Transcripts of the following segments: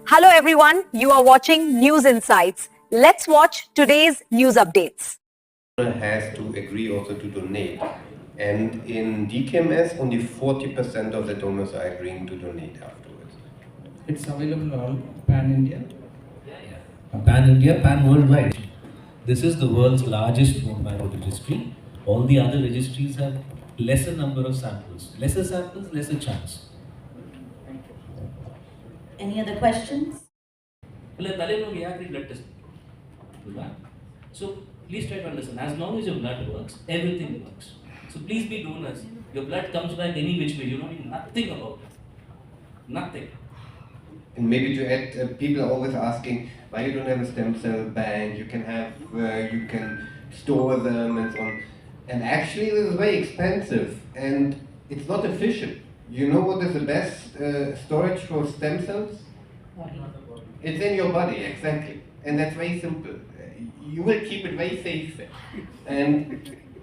Hello everyone, you are watching News Insights. Let's watch today's news updates. Has to agree also to donate, and in DKMS only 40% of the donors are agreeing to donate afterwards. It's available all pan-India? Pan-India, pan-worldwide. This is the world's largest bone marrow registry. All the other registries have lesser number of samples. Lesser samples, lesser chance. Any other questions? Blood test. So please try to understand, as long as your blood works, everything works. So please be donors. Your blood comes back any which way. You know nothing about it. Nothing. And maybe to add, people are always asking why you don't have a stem cell bank. You can store them and so on. And actually, this is very expensive and it's not efficient. You know what is the best storage for stem cells? It's in your body, exactly. And that's very simple. You will keep it very safe there.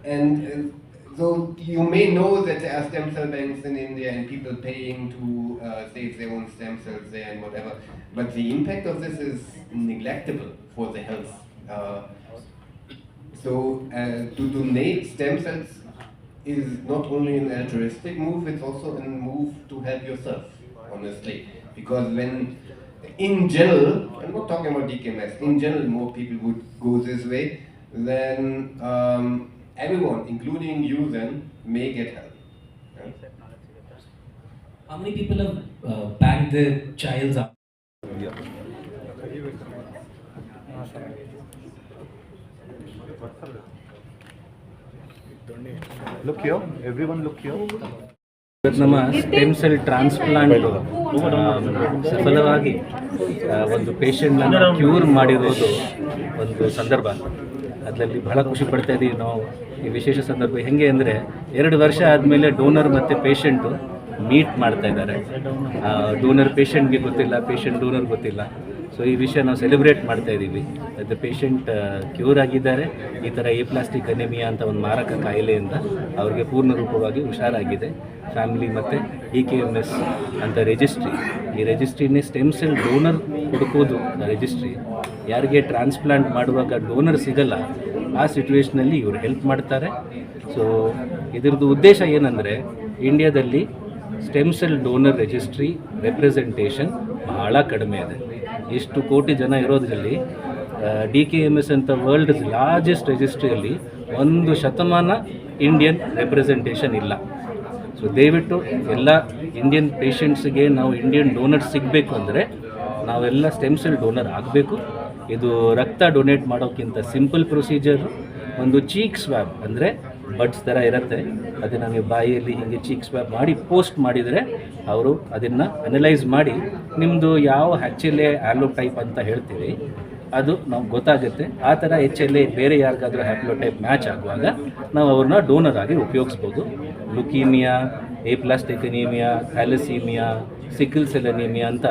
And so you may know that there are stem cell banks in India and people paying to save their own stem cells there and whatever. But the impact of this is neglectable for the health. So to donate stem cells is not only an altruistic move, it's also a move to help yourself, honestly. Because when, in general, I'm not talking about DKMS, in general more people would go this way, then everyone, including you then, may get help. Yeah? How many people have bagged their child's up? Look here, everyone look here. ನಮ್ಮ stem cell transplant ಸಫಲವಾಗಿ ಒಂದು ಪೇಷಂಟ್ನ cure ಮಾಡಿರೋದು ಒಂದು ಸಂದರ್ಭ. ಅದರಲ್ಲಿ ಬಹಳ ಖುಷಿ ಪಡ್ತಾ ಇದ್ದೀವಿ ನಾವು. ಈ ವಿಶೇಷ ಸಂದರ್ಭ ಹೆಂಗೆ ಅಂದರೆ 2 ವರ್ಷ ಆದಮೇಲೆ ಡೋನರ್ ಮತ್ತು ಪೇಷಂಟು ಮೀಟ್ ಮಾಡ್ತಾ ಇದ್ದಾರೆ. ಡೋನರ್ ಪೇಷಂಟ್ಗೆ ಗೊತ್ತಿಲ್ಲ, ಪೇಷಂಟ್ ಡೋನರ್ ಗೊತ್ತಿಲ್ಲ. ಸೊ ಈ ವಿಷಯ ನಾವು ಸೆಲೆಬ್ರೇಟ್ ಮಾಡ್ತಾ ಇದ್ದೀವಿ. ಅದು ಪೇಷಂಟ್ ಕ್ಯೂರ್ ಆಗಿದ್ದಾರೆ. ಈ ಥರ ಎಪ್ಲಾಸ್ಟಿಕ್ ಅನೆಮಿಯಾ ಅಂತ ಒಂದು ಮಾರಕ ಕಾಯಿಲೆಯಿಂದ ಅವ್ರಿಗೆ ಪೂರ್ಣ ರೂಪವಾಗಿ ಹುಷಾರಾಗಿದೆ. ಫ್ಯಾಮಿಲಿ ಮತ್ತು DKMS ಅಂತ ರಿಜಿಸ್ಟ್ರಿ, ಈ ರಿಜಿಸ್ಟ್ರಿನೇ ಸ್ಟೆಮ್ ಸೆಲ್ ಡೋನರ್ ಹುಡುಕೋದು ರಿಜಿಸ್ಟ್ರಿ. ಯಾರಿಗೆ ಟ್ರಾನ್ಸ್ಪ್ಲಾಂಟ್ ಮಾಡುವಾಗ ಡೋನರ್ ಸಿಗಲ್ಲ, ಆ ಸಿಚುವೇಷನಲ್ಲಿ ಇವರು ಹೆಲ್ಪ್ ಮಾಡ್ತಾರೆ. ಸೊ ಇದರದ್ದು ಉದ್ದೇಶ ಏನಂದರೆ, ಇಂಡಿಯಾದಲ್ಲಿ stem cell donor registry representation ಬಹಳ ಕಡಿಮೆ ಇದೆ. ಇಷ್ಟು ಕೋಟಿ ಜನ ಇರೋದ್ರಲ್ಲಿ DKMS ಅಂತ ವರ್ಲ್ಡ್ ಲಾರ್ಜೆಸ್ಟ್ ರಿಜಿಸ್ಟ್ರಿಯಲ್ಲಿ 1% ಇಂಡಿಯನ್ ರೆಪ್ರೆಸೆಂಟೇಷನ್ ಇಲ್ಲ. ಸೊ ದಯವಿಟ್ಟು ಎಲ್ಲ ಇಂಡಿಯನ್ ಪೇಷಂಟ್ಸ್ಗೆ ನಾವು ಇಂಡಿಯನ್ ಡೋನರ್ ಸಿಗಬೇಕು ಅಂದರೆ ನಾವೆಲ್ಲ ಸ್ಟೆಮ್ ಸೆಲ್ ಡೋನರ್ ಆಗಬೇಕು. ಇದು ರಕ್ತ ಡೊನೇಟ್ ಮಾಡೋಕ್ಕಿಂತ ಸಿಂಪಲ್ ಪ್ರೊಸೀಜರು. ಒಂದು ಚೀಕ್ ಸ್ವ್ಯಾಬ್ ಅಂದರೆ ಬಡ್ಸ್ ಥರ ಇರುತ್ತೆ, ಅದನ್ನು ನೀವು ಬಾಯಿಯಲ್ಲಿ ಹೀಗೆ ಚೀಕ್ ಸ್ವ್ಯಾಬ್ ಮಾಡಿ ಪೋಸ್ಟ್ ಮಾಡಿದರೆ ಅವರು ಅದನ್ನು ಅನಲೈಸ್ ಮಾಡಿ ನಿಮ್ಮದು ಯಾವ HLA ಆ್ಯಲೋಟೈಪ್ ಅಂತ ಹೇಳ್ತೀವಿ ಅದು ನಾವು ಗೊತ್ತಾಗುತ್ತೆ. ಆ ಥರ HLA ಬೇರೆ ಯಾರಿಗಾದರೂ ಹ್ಯಾಪ್ಲೋಟೈಪ್ ಮ್ಯಾಚ್ ಆಗುವಾಗ ನಾವು ಅವ್ರನ್ನ ಡೋನರ್ ಆಗಿ ಉಪಯೋಗಿಸ್ಬೋದು. Leukaemia, aplastic anaemia, thalassaemia, sickle cell anaemia ಅಂತ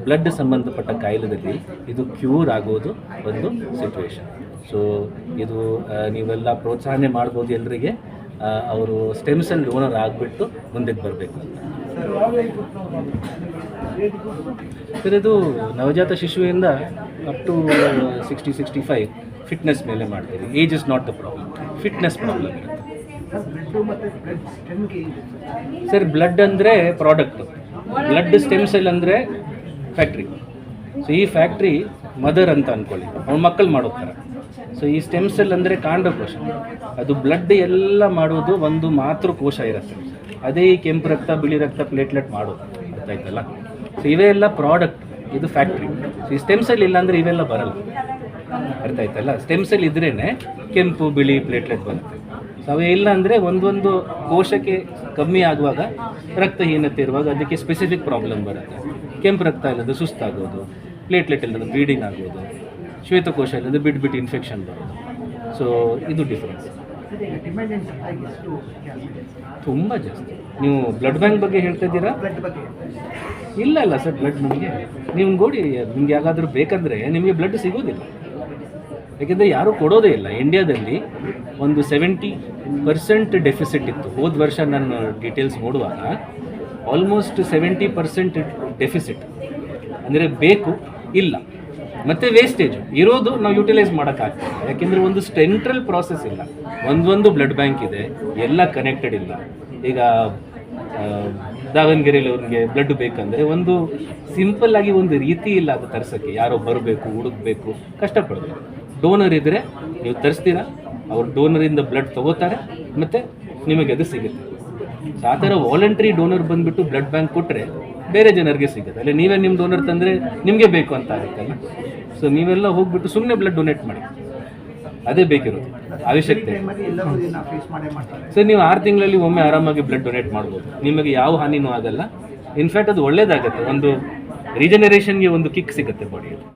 ಬ್ಲಡ್ ಸಂಬಂಧಪಟ್ಟ ಕಾಯಿಲೆದಲ್ಲಿ ಇದು ಕ್ಯೂರ್ ಆಗೋದು ಒಂದು ಸಿಚುವೇಶನ್. ಸೊ ಇದು ನೀವೆಲ್ಲ ಪ್ರೋತ್ಸಾಹನೆ ಮಾಡ್ಬೋದು ಎಲ್ಲರಿಗೆ. ಅವರು ಸ್ಟೆಮ್ ಸೆಲ್ ಡೋನರ್ ಆಗಿಬಿಟ್ಟು ಮುಂದಕ್ಕೆ ಬರಬೇಕು. ಸರ್ ಇದು ನವಜಾತ ಶಿಶುವಿಂದ ಅಪ್ ಟು 60-65 ಫಿಟ್ನೆಸ್ ಮೇಲೆ ಮಾಡ್ತೀವಿ. Age is not the problem, fitness problem ಇರುತ್ತೆ. ಸರ್ ಬ್ಲಡ್ ಅಂದರೆ ಪ್ರಾಡಕ್ಟು, ಬ್ಲಡ್ ಸ್ಟೆಮ್ ಸೆಲ್ ಅಂದರೆ ಫ್ಯಾಕ್ಟ್ರಿ. ಸೊ ಈ ಫ್ಯಾಕ್ಟ್ರಿ ಮದರ್ ಅಂತ ಅಂದ್ಕೊಳ್ಳಿ, ಅವ್ರ ಮಕ್ಕಳು ಮಾಡೋಕ್ತಾರೆ. ಸೊ ಈ ಸ್ಟೆಮ್ ಸೆಲ್ ಅಂದರೆ ಕಾಂಡಕೋಶ, ಅದು ಬ್ಲಡ್ ಎಲ್ಲ ಮಾಡೋದು ಒಂದು ಮಾತೃಕೋಶ ಇರುತ್ತೆ. ಅದೇ ಈ ಕೆಂಪು ರಕ್ತ, ಬಿಳಿ ರಕ್ತ, ಪ್ಲೇಟ್ಲೆಟ್ ಮಾಡೋದು. ಅರ್ಥ ಆಯ್ತಲ್ಲ? ಸೊ ಇವೆಲ್ಲ ಪ್ರಾಡಕ್ಟ್, ಇದು ಫ್ಯಾಕ್ಟ್ರಿ. ಸೊ ಈ ಸ್ಟೆಮ್ ಸೆಲ್ ಇಲ್ಲ ಅಂದರೆ ಇವೆಲ್ಲ ಬರಲ್ಲ. ಅರ್ಥ ಆಯ್ತಲ್ಲ? ಸ್ಟೆಮ್ ಸೆಲ್ ಇದ್ರೇ ಕೆಂಪು, ಬಿಳಿ, ಪ್ಲೇಟ್ಲೆಟ್ ಬರುತ್ತೆ. ಸೊ ಅವೇ ಇಲ್ಲ ಅಂದರೆ ಒಂದೊಂದು ಕೋಶಕ್ಕೆ ಕಮ್ಮಿ ಆಗುವಾಗ, ರಕ್ತಹೀನತೆ ಇರುವಾಗ ಅದಕ್ಕೆ ಸ್ಪೆಸಿಫಿಕ್ ಪ್ರಾಬ್ಲಮ್ ಬರುತ್ತೆ. ಕೆಂಪು ರಕ್ತ ಇಲ್ಲದೆ ಸುಸ್ತಾಗೋದು, ಪ್ಲೇಟ್ಲೆಟ್ ಇಲ್ಲದೆ ಬ್ಲೀಡಿಂಗ್ ಆಗೋದು, ಶ್ವೇತಕೋಶ ಇಲ್ಲದೆ ಬಿಟ್ಟು ಇನ್ಫೆಕ್ಷನ್ ಬರೋದು. ಸೊ ಇದು ಡಿಫ್ರೆನ್ಸ್ ತುಂಬ ಜಾಸ್ತಿ. ನೀವು ಬ್ಲಡ್ ಬ್ಯಾಂಕ್ ಬಗ್ಗೆ ಹೇಳ್ತಾ ಇದ್ದೀರಾ? ಇಲ್ಲ ಸರ್, ಬ್ಲಡ್ ನಮಗೆ ನೀವು ನೋಡಿ, ನಿಮ್ಗೆ ಯಾವ್ದಾದ್ರೂ ಬೇಕಂದರೆ ನಿಮಗೆ ಬ್ಲಡ್ ಸಿಗೋದಿಲ್ಲ. ಯಾಕೆಂದರೆ ಯಾರೂ ಕೊಡೋದೇ ಇಲ್ಲ. ಇಂಡಿಯಾದಲ್ಲಿ ಒಂದು 70% ಡೆಫಿಸಿಟ್ ಇತ್ತು. ಹೋದ ವರ್ಷ ನಾನು ಡೀಟೇಲ್ಸ್ ನೋಡುವಾಗ ಆಲ್ಮೋಸ್ಟ್ 70% ಡೆಫಿಸಿಟ್. ಅಂದರೆ ಬೇಕು ಇಲ್ಲ, ಮತ್ತು ವೇಸ್ಟೇಜು ಇರೋದು ನಾವು ಯುಟಿಲೈಸ್ ಮಾಡೋಕ್ಕಾಗ್ತದೆ. ಯಾಕೆಂದರೆ ಒಂದು ಸೆಂಟ್ರಲ್ ಪ್ರಾಸೆಸ್ ಇಲ್ಲ, ಒಂದೊಂದು ಬ್ಲಡ್ ಬ್ಯಾಂಕ್ ಇದೆ, ಎಲ್ಲ ಕನೆಕ್ಟೆಡ್ ಇಲ್ಲ. ಈಗ ದಾವಣಗೆರೆಯಲ್ಲಿ ಅವ್ರಿಗೆ ಬ್ಲಡ್ ಬೇಕಂದರೆ ಒಂದು ಸಿಂಪಲ್ ಆಗಿ ಒಂದು ರೀತಿ ಇಲ್ಲ ಅದು ತರಿಸೋಕ್ಕೆ, ಯಾರೋ ಬರಬೇಕು, ಹುಡುಕ್ಬೇಕು, ಕಷ್ಟಪಡಬೇಕು. ಡೋನರ್ ಇದ್ದರೆ ನೀವು ತರಿಸ್ತೀರಾ, ಅವ್ರು ಡೋನರಿಂದ ಬ್ಲಡ್ ತೊಗೋತಾರೆ ಮತ್ತು ನಿಮಗೆ ಅದು ಸಿಗುತ್ತೆ. ಸೊ ಆ ಥರ ವಾಲಂಟ್ರಿ ಡೋನರ್ ಬಂದುಬಿಟ್ಟು ಬ್ಲಡ್ ಬ್ಯಾಂಕ್ ಕೊಟ್ಟರೆ ಬೇರೆ ಜನರಿಗೆ ಸಿಗುತ್ತೆ. ಅಲ್ಲ ನೀವೇ ನಿಮ್ಮ ಡೋನರ್ ತಂದರೆ ನಿಮಗೆ ಬೇಕು ಅಂತ ಆಗುತ್ತಲ್ಲ. ಸೊ ನೀವೆಲ್ಲ ಹೋಗ್ಬಿಟ್ಟು ಸುಮ್ಮನೆ ಬ್ಲಡ್ ಡೊನೇಟ್ ಮಾಡಿ, ಅದೇ ಬೇಕಿರೋದು ಅವಶ್ಯಕತೆ. ಸೊ ನೀವು 6 ತಿಂಗಳಲ್ಲಿ ಒಮ್ಮೆ ಆರಾಮಾಗಿ ಬ್ಲಡ್ ಡೊನೇಟ್ ಮಾಡ್ಬೋದು, ನಿಮಗೆ ಯಾವ ಹಾನಿನೂ ಆಗಲ್ಲ. ಇನ್ಫ್ಯಾಕ್ಟ್ ಅದು ಒಳ್ಳೇದಾಗುತ್ತೆ, ಒಂದು ರಿಜನರೇಷನ್ಗೆ ಒಂದು ಕಿಕ್ ಸಿಗುತ್ತೆ ಬಾಡಿಯಲ್ಲಿ.